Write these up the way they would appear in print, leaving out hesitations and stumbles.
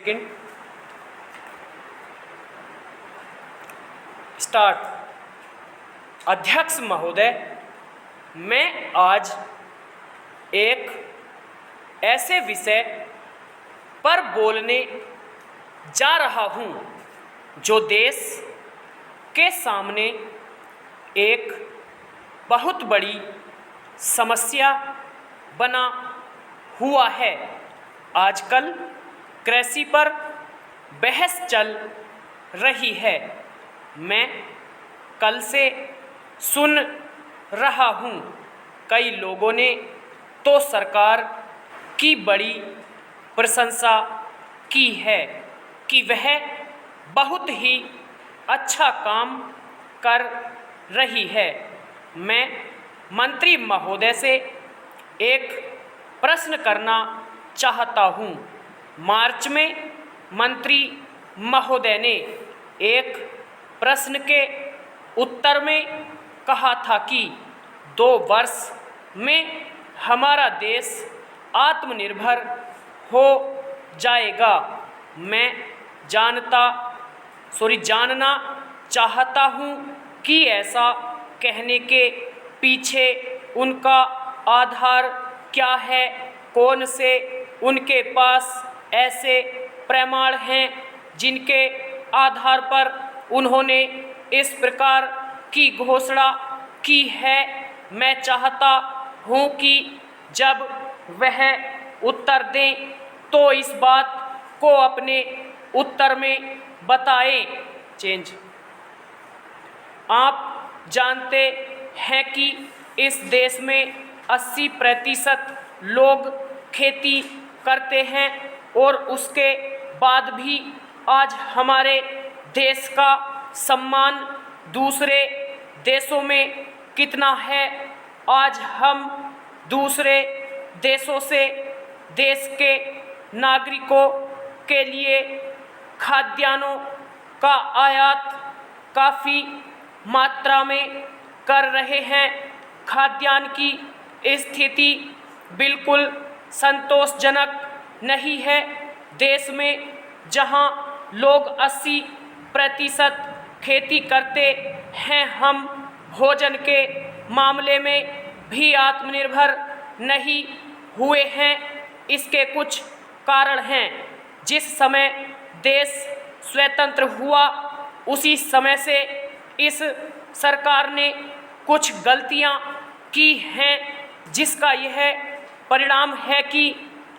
Second start. अध्यक्ष महोदय, मैं आज एक ऐसे विषय पर बोलने जा रहा हूँ जो देश के सामने एक बहुत बड़ी समस्या बना हुआ है। आजकल कृषि पर बहस चल रही है। मैं कल से सुन रहा हूँ, कई लोगों ने तो सरकार की बड़ी प्रशंसा की है कि वह बहुत ही अच्छा काम कर रही है। मैं मंत्री महोदय से एक प्रश्न करना चाहता हूँ। मार्च में मंत्री महोदय ने एक प्रश्न के उत्तर में कहा था कि 2 वर्ष में हमारा देश आत्मनिर्भर हो जाएगा। मैं जानना चाहता हूँ कि ऐसा कहने के पीछे उनका आधार क्या है, कौन से उनके पास ऐसे प्रमाण हैं जिनके आधार पर उन्होंने इस प्रकार की घोषणा की है। मैं चाहता हूँ कि जब वह उत्तर दें तो इस बात को अपने उत्तर में बताएं। चेंज। आप जानते हैं कि इस देश में 80% लोग खेती करते हैं और उसके बाद भी आज हमारे देश का सम्मान दूसरे देशों में कितना है। आज हम दूसरे देशों से देश के नागरिकों के लिए खाद्यान्नों का आयात काफ़ी मात्रा में कर रहे हैं। खाद्यान्न की स्थिति बिल्कुल संतोषजनक नहीं है। देश में जहां लोग 80% खेती करते हैं, हम भोजन के मामले में भी आत्मनिर्भर नहीं हुए हैं। इसके कुछ कारण हैं। जिस समय देश स्वतंत्र हुआ उसी समय से इस सरकार ने कुछ गलतियां की हैं, जिसका यह परिणाम है कि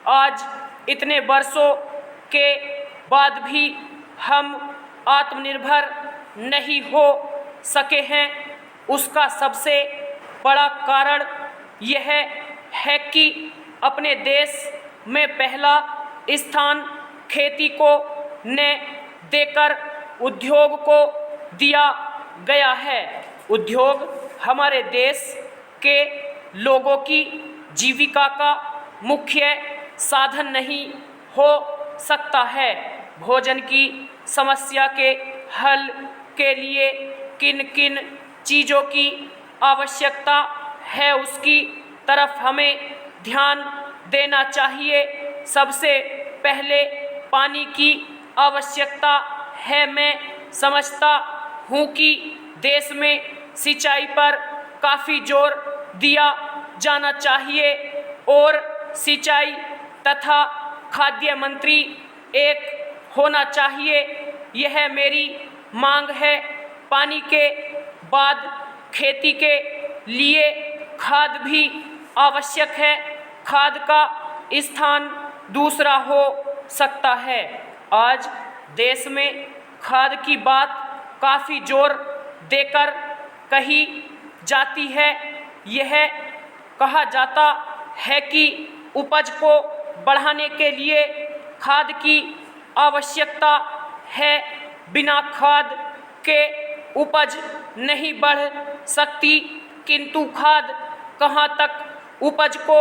आज इतने वर्षों के बाद भी हम आत्मनिर्भर नहीं हो सके हैं। उसका सबसे बड़ा कारण यह है कि अपने देश में पहला स्थान खेती को न देकर उद्योग को दिया गया है। उद्योग हमारे देश के लोगों की जीविका का मुख्य साधन नहीं हो सकता है। भोजन की समस्या के हल के लिए किन किन चीज़ों की आवश्यकता है, उसकी तरफ हमें ध्यान देना चाहिए। सबसे पहले पानी की आवश्यकता है। मैं समझता हूँ कि देश में सिंचाई पर काफ़ी जोर दिया जाना चाहिए और सिंचाई तथा खाद्य मंत्री एक होना चाहिए, यह मेरी मांग है। पानी के बाद खेती के लिए खाद भी आवश्यक है। खाद का स्थान दूसरा हो सकता है। आज देश में खाद की बात काफ़ी जोर देकर कही जाती है। यह कहा जाता है कि उपज को बढ़ाने के लिए खाद की आवश्यकता है। बिना खाद के उपज नहीं बढ़ सकती, किंतु खाद कहाँ तक उपज को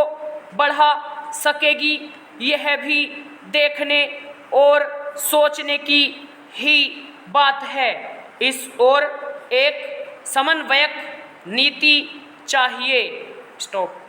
बढ़ा सकेगी, यह भी देखने और सोचने की ही बात है। इस ओर एक समन्वयक नीति चाहिए। स्टॉप।